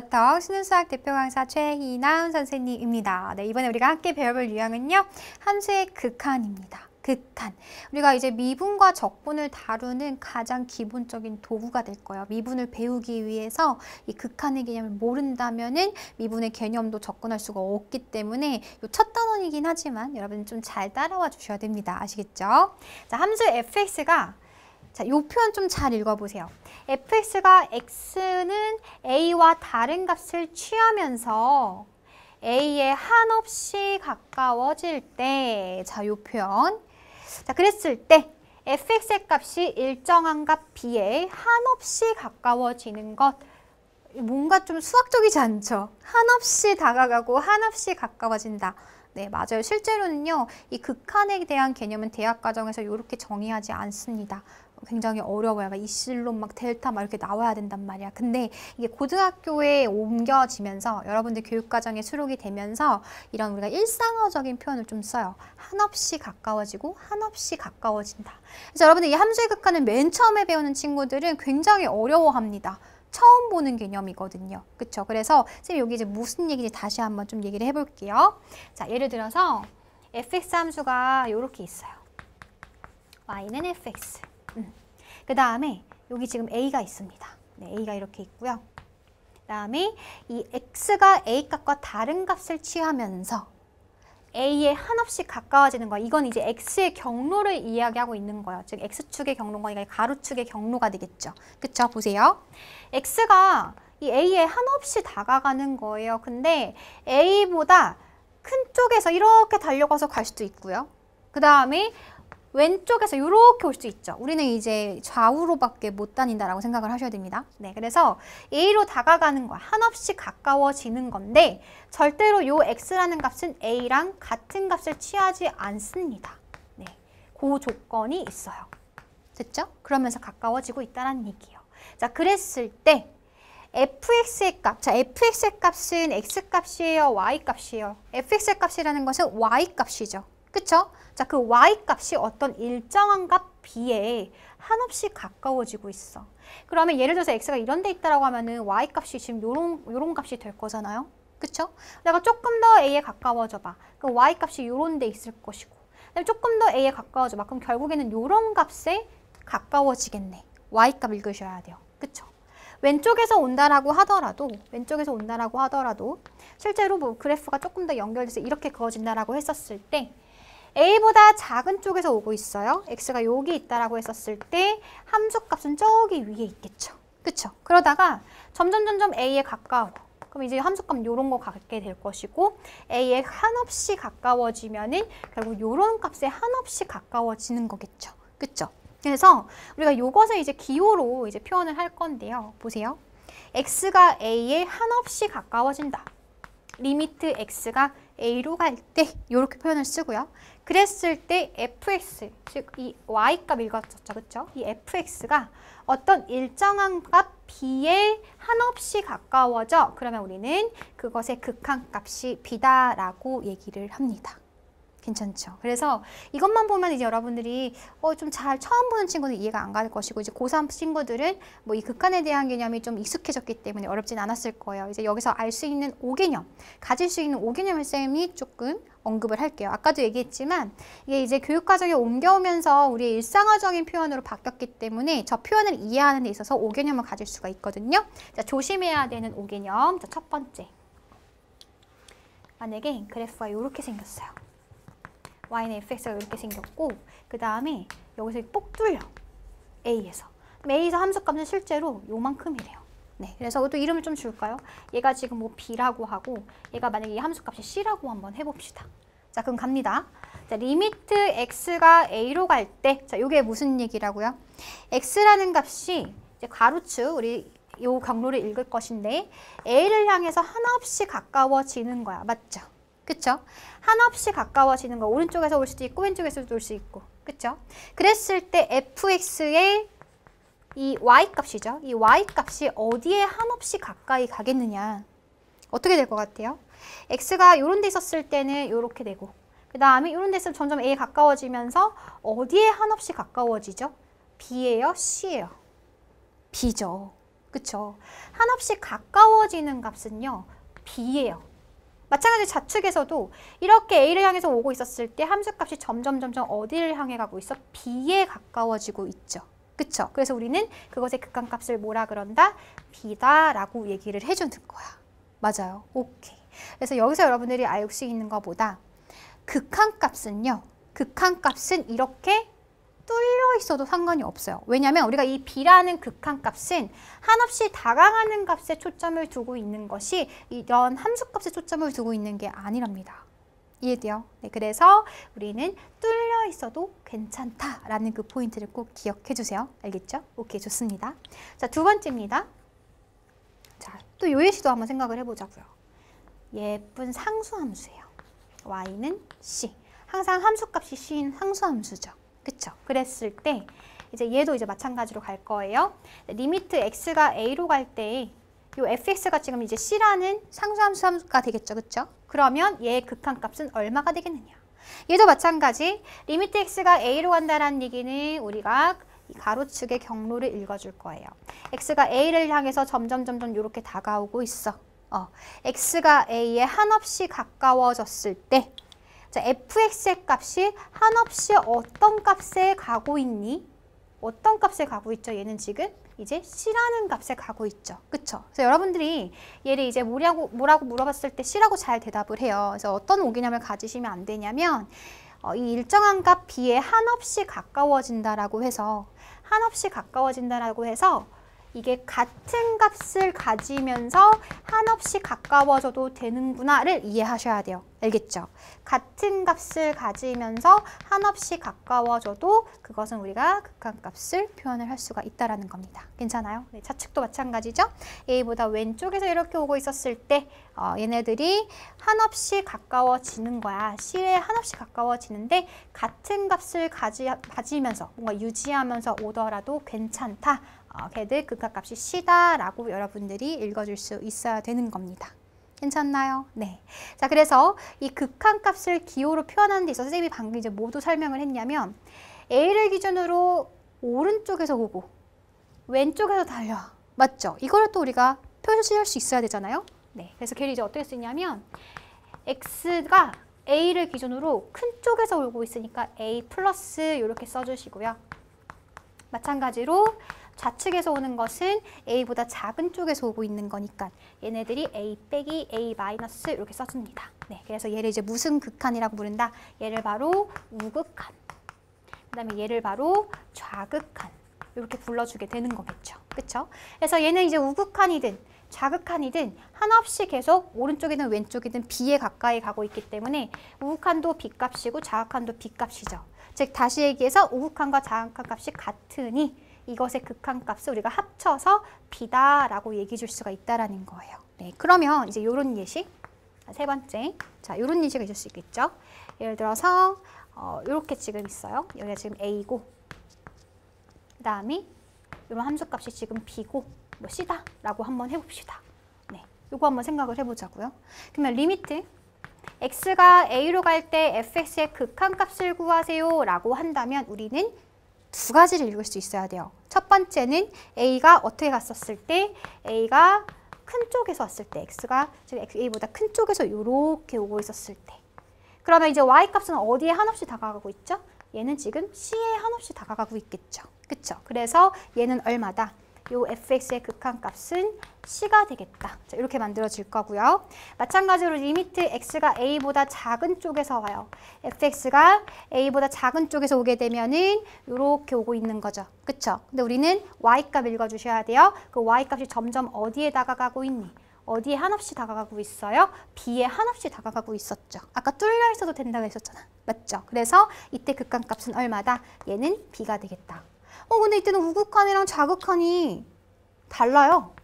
워터 수능수학 대표 강사 최희남 선생님입니다. 네, 이번에 우리가 함께 배워볼 유형은요. 함수의 극한입니다. 극한. 우리가 이제 미분과 적분을 다루는 가장 기본적인 도구가 될 거예요. 미분을 배우기 위해서 이 극한의 개념을 모른다면은 미분의 개념도 접근할 수가 없기 때문에 이 첫 단원이긴 하지만 여러분 좀 잘 따라와 주셔야 됩니다. 아시겠죠? 자, 함수 fx가 자, 이 표현 좀 잘 읽어보세요. fx가 x는 a와 다른 값을 취하면서 a에 한없이 가까워질 때, 자, 이 표현. 자, 그랬을 때 fx의 값이 일정한 값 b에 한없이 가까워지는 것. 뭔가 좀 수학적이지 않죠? 한없이 다가가고 한없이 가까워진다. 네, 맞아요. 실제로는요, 이 극한에 대한 개념은 대학 과정에서 이렇게 정의하지 않습니다. 굉장히 어려워요. 막 이실론, 막 델타 막 이렇게 나와야 된단 말이야. 근데 이게 고등학교에 옮겨지면서 여러분들 교육과정에 수록이 되면서 이런 우리가 일상어적인 표현을 좀 써요. 한없이 가까워지고 한없이 가까워진다. 그래서 여러분들 이 함수의 극한을 맨 처음에 배우는 친구들은 굉장히 어려워합니다. 처음 보는 개념이거든요. 그쵸? 그래서 선생님 여기 이제 무슨 얘기인지 다시 한번 좀 얘기를 해볼게요. 자, 예를 들어서 fx 함수가 이렇게 있어요. y는 fx. 그 다음에 여기 지금 a가 있습니다. 네, a가 이렇게 있고요. 그 다음에 이 x가 a 값과 다른 값을 취하면서 a에 한없이 가까워지는 거야. 이건 이제 x의 경로를 이야기하고 있는 거예요. 즉 x축의 경로가 아니라 가로축의 경로가 되겠죠. 그쵸? 보세요. x가 이 a에 한없이 다가가는 거예요. 근데 a보다 큰 쪽에서 이렇게 달려가서 갈 수도 있고요. 그 다음에 왼쪽에서 이렇게 올 수 있죠. 우리는 이제 좌우로밖에 못 다닌다라고 생각을 하셔야 됩니다. 네, 그래서 A로 다가가는 거야. 한없이 가까워지는 건데 절대로 요 X라는 값은 A랑 같은 값을 취하지 않습니다. 네, 그 조건이 있어요. 됐죠? 그러면서 가까워지고 있다는 얘기예요. 자, 그랬을 때 fx의 값, 자, fx의 값은 x값이에요, y값이에요. fx의 값이라는 것은 y값이죠. 그쵸? 자, 그 y값이 어떤 일정한 값 b에 한없이 가까워지고 있어. 그러면 예를 들어서 x가 이런 데 있다라고 하면은 y값이 지금 요런 값이 될 거잖아요. 그쵸? 내가 조금 더 a에 가까워져 봐. 그럼 y값이 요런 데 있을 것이고. 그다음에 조금 더 a에 가까워져 봐. 그럼 결국에는 요런 값에 가까워지겠네. y값 읽으셔야 돼요. 그쵸? 왼쪽에서 온다라고 하더라도 실제로 뭐 그래프가 조금 더 연결돼서 이렇게 그어진다라고 했었을 때 a보다 작은 쪽에서 오고 있어요. x가 여기 있다라고 했었을 때 함수값은 저기 위에 있겠죠. 그쵸? 그러다가 점점 a에 가까워. 그럼 이제 함수값 요런 거 갖게 될 것이고 a에 한없이 가까워지면은 결국 요런 값에 한없이 가까워지는 거겠죠. 그쵸? 그래서 우리가 요것을 이제 기호로 이제 표현을 할 건데요. 보세요. x가 a에 한없이 가까워진다. 리미트 x가 a로 갈 때 이렇게 표현을 쓰고요. 그랬을 때 fx, 즉 이 y값 읽었었죠. 그쵸? 이 fx가 어떤 일정한 값 b에 한없이 가까워져. 그러면 우리는 그것의 극한값이 b다라고 얘기를 합니다. 괜찮죠? 그래서 이것만 보면 이제 여러분들이 좀 잘 처음 보는 친구는 이해가 안 갈 것이고 이제 고3 친구들은 뭐 이 극한에 대한 개념이 좀 익숙해졌기 때문에 어렵진 않았을 거예요. 이제 여기서 알 수 있는 5개념, 가질 수 있는 5개념을 쌤이 조금 언급을 할게요. 아까도 얘기했지만 이게 이제 교육과정에 옮겨오면서 우리의 일상화적인 표현으로 바뀌었기 때문에 저 표현을 이해하는 데 있어서 5개념을 가질 수가 있거든요. 자, 조심해야 되는 5개념. 자, 첫 번째. 만약에 그래프가 이렇게 생겼어요. y는 fx가 이렇게 생겼고 그 다음에 여기서 뽁 뚫려. a에서. a에서 함수값은 실제로 요만큼이래요. 네, 그래서 또 이름을 좀 줄까요? 얘가 지금 뭐 b라고 하고 얘가 만약에 이 함수값이 c라고 한번 해봅시다. 자, 그럼 갑니다. 자, 리미트 x가 a로 갈 때, 자, 요게 무슨 얘기라고요? x라는 값이 이제 가로축, 우리 요 경로를 읽을 것인데 a를 향해서 한없이 가까워지는 거야. 맞죠? 그쵸? 한없이 가까워지는 거. 오른쪽에서 올 수도 있고 왼쪽에서도 올 수 있고. 그쵸? 그랬을 때 fx의 이 y값이죠. 이 y값이 어디에 한없이 가까이 가겠느냐. 어떻게 될 것 같아요? x가 이런 데 있었을 때는 이렇게 되고 그 다음에 이런 데 있으면 점점 a에 가까워지면서 어디에 한없이 가까워지죠? b예요? c예요? b죠. 그쵸? 한없이 가까워지는 값은요, b예요. 마찬가지로 좌측에서도 이렇게 a를 향해서 오고 있었을 때 함수값이 점점 어디를 향해 가고 있어? b에 가까워지고 있죠. 그쵸? 그래서 우리는 그것의 극한값을 뭐라 그런다? b다라고 얘기를 해주는 거야. 맞아요. 오케이. 그래서 여기서 여러분들이 알 수 있는 것보다 극한값은요. 극한값은 이렇게 뚫려 있어도 상관이 없어요. 왜냐하면 우리가 이 b라는 극한값은 한없이 다가가는 값에 초점을 두고 있는 것이 이런 함수값에 초점을 두고 있는 게 아니랍니다. 이해돼요? 네, 그래서 우리는 뚫려 있어도 괜찮다라는 그 포인트를 꼭 기억해 주세요. 알겠죠? 오케이, 좋습니다. 자, 두 번째입니다. 자, 또 요 예시도 한번 생각을 해보자고요. 예쁜 상수함수예요. y는 c. 항상 함수값이 c인 상수함수죠. 그쵸? 그랬을 때 이제 얘도 이제 마찬가지로 갈 거예요. 리미트 x가 a로 갈 때 이 fx가 지금 이제 c라는 상수함수가 되겠죠. 그쵸? 그러면 얘의 극한값은 얼마가 되겠느냐? 얘도 마찬가지. 리미트 x가 a로 간다는 얘기는 우리가 이 가로축의 경로를 읽어줄 거예요. x가 a를 향해서 점점 이렇게 다가오고 있어. x가 a에 한없이 가까워졌을 때 자, fx의 값이 한없이 어떤 값에 가고 있니? 어떤 값에 가고 있죠? 얘는 지금 이제 c라는 값에 가고 있죠. 그쵸? 그래서 여러분들이 얘를 이제 뭐라고 물어봤을 때 c라고 잘 대답을 해요. 그래서 어떤 오개념을 가지시면 안 되냐면 이 일정한 값 b에 한없이 가까워진다라고 해서 이게 같은 값을 가지면서 한없이 가까워져도 되는구나를 이해하셔야 돼요. 알겠죠? 같은 값을 가지면서 한없이 가까워져도 그것은 우리가 극한값을 표현을 할 수가 있다는 겁니다. 괜찮아요? 네, 좌측도 마찬가지죠? A보다 왼쪽에서 이렇게 오고 있었을 때 얘네들이 한없이 가까워지는 거야. C에 한없이 가까워지는데 같은 값을 가지면서 뭔가 유지하면서 오더라도 괜찮다. 걔들 극한값이 C다라고 여러분들이 읽어줄 수 있어야 되는 겁니다. 괜찮나요? 네. 자, 그래서 이 극한값을 기호로 표현하는 데 있어서 선생님이 방금 이제 뭐도 설명을 했냐면 A를 기준으로 오른쪽에서 오고 왼쪽에서 달려와. 맞죠? 이걸 또 우리가 표시할 수 있어야 되잖아요. 네. 그래서 걔를 이제 어떻게 쓰냐면 X가 A를 기준으로 큰 쪽에서 오고 있으니까 A 플러스 이렇게 써주시고요. 마찬가지로 좌측에서 오는 것은 A보다 작은 쪽에서 오고 있는 거니까 얘네들이 A 빼기 A 마이너스 이렇게 써줍니다. 네, 그래서 얘를 이제 무슨 극한이라고 부른다? 얘를 바로 우극한, 그 다음에 얘를 바로 좌극한 이렇게 불러주게 되는 거겠죠. 그쵸? 그래서 얘는 이제 우극한이든 좌극한이든 한없이 계속 오른쪽이든 왼쪽이든 B에 가까이 가고 있기 때문에 우극한도 B값이고 좌극한도 B값이죠. 즉 다시 얘기해서 우극한과 좌극한 값이 같으니 이것의 극한값을 우리가 합쳐서 B다라고 얘기해 줄 수가 있다라는 거예요. 네, 그러면 이제 이런 예시, 세 번째, 자 이런 예시가 있을 수 있겠죠. 예를 들어서 이렇게 지금 있어요. 여기가 지금 A고, 그 다음에 이런 함수값이 지금 B고, 뭐 C다라고 한번 해봅시다. 네, 이거 한번 생각을 해보자고요. 그러면 리미트 x가 a로 갈 때 fx의 극한값을 구하세요라고 한다면 우리는 두 가지를 읽을 수 있어야 돼요. 첫 번째는 a가 어떻게 갔었을 때 a가 큰 쪽에서 왔을 때 x가 지금 a보다 큰 쪽에서 이렇게 오고 있었을 때 그러면 이제 y값은 어디에 한없이 다가가고 있죠? 얘는 지금 c에 한없이 다가가고 있겠죠. 그쵸? 그래서 얘는 얼마다? 요 fx의 극한값은 c가 되겠다. 자, 이렇게 만들어질 거고요. 마찬가지로 리미트 x가 a보다 작은 쪽에서 와요. fx가 a보다 작은 쪽에서 오게 되면은 이렇게 오고 있는 거죠. 그쵸? 근데 우리는 y값 읽어주셔야 돼요. 그 y값이 점점 어디에 다가가고 있니? 어디에 한없이 다가가고 있어요? b에 한없이 다가가고 있었죠. 아까 뚫려 있어도 된다고 했었잖아. 맞죠? 그래서 이때 극한값은 얼마다? 얘는 b가 되겠다. 근데 이때는 우극한이랑 좌극한이 달라요.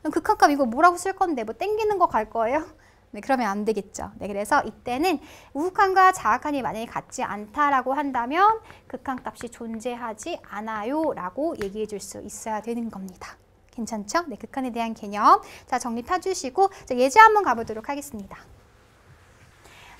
극한값 이거 뭐라고 쓸 건데 뭐 땡기는 거 갈 거예요? 네, 그러면 안 되겠죠. 네, 그래서 이때는 우극한과 좌극한이 만약에 같지 않다라고 한다면 극한값이 존재하지 않아요 라고 얘기해 줄 수 있어야 되는 겁니다. 괜찮죠? 네, 극한에 대한 개념 자 정립해 주시고 예제 한번 가보도록 하겠습니다.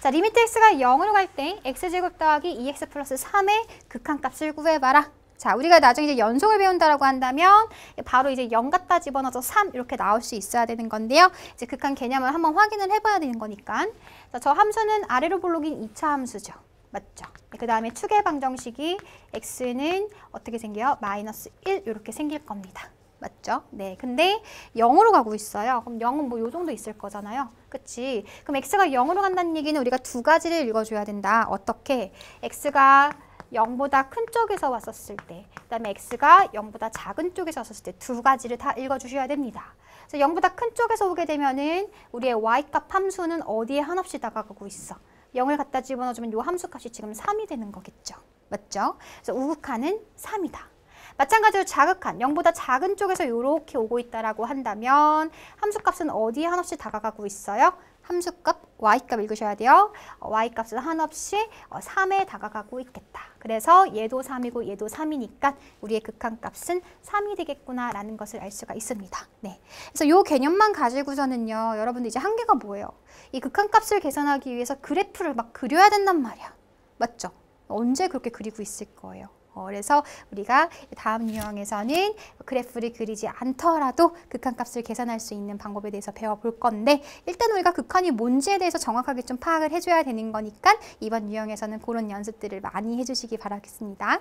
자, 리미트 x가 0으로 갈 때 x제곱 더하기 2x 플러스 3의 극한값을 구해봐라. 자, 우리가 나중에 이제 연속을 배운다라고 한다면 바로 이제 0 갖다 집어넣어서 3 이렇게 나올 수 있어야 되는 건데요. 이제 극한 개념을 한번 확인을 해봐야 되는 거니까. 자, 저 함수는 아래로 볼록인 2차 함수죠. 맞죠? 그 다음에 추계 방정식이 x는 어떻게 생겨요? 마이너스 1 이렇게 생길 겁니다. 맞죠? 네, 근데 0으로 가고 있어요. 그럼 0은 뭐 요 정도 있을 거잖아요. 그치? 그럼 x가 0으로 간다는 얘기는 우리가 두 가지를 읽어줘야 된다. 어떻게? x가 0보다 큰 쪽에서 왔었을 때, 그 다음에 x가 0보다 작은 쪽에서 왔었을 때 두 가지를 다 읽어주셔야 됩니다. 그래서 0보다 큰 쪽에서 오게 되면은 우리의 y값 함수는 어디에 한없이 다가가고 있어? 0을 갖다 집어넣어주면 이 함수값이 지금 3이 되는 거겠죠. 맞죠? 그래서 우극한은 3이다. 마찬가지로 자극한, 0보다 작은 쪽에서 이렇게 오고 있다라고 한다면 함수값은 어디에 한없이 다가가고 있어요? 함수값, y값 읽으셔야 돼요. y값은 한없이 3에 다가가고 있겠다. 그래서 얘도 3이고 얘도 3이니까 우리의 극한값은 3이 되겠구나라는 것을 알 수가 있습니다. 네. 그래서 이 개념만 가지고서는요. 여러분들 이제 한계가 뭐예요? 이 극한값을 계산하기 위해서 그래프를 막 그려야 된단 말이야. 맞죠? 언제 그렇게 그리고 있을 거예요? 그래서 우리가 다음 유형에서는 그래프를 그리지 않더라도 극한값을 계산할 수 있는 방법에 대해서 배워볼 건데 일단 우리가 극한이 뭔지에 대해서 정확하게 좀 파악을 해줘야 되는 거니까 이번 유형에서는 그런 연습들을 많이 해주시기 바라겠습니다.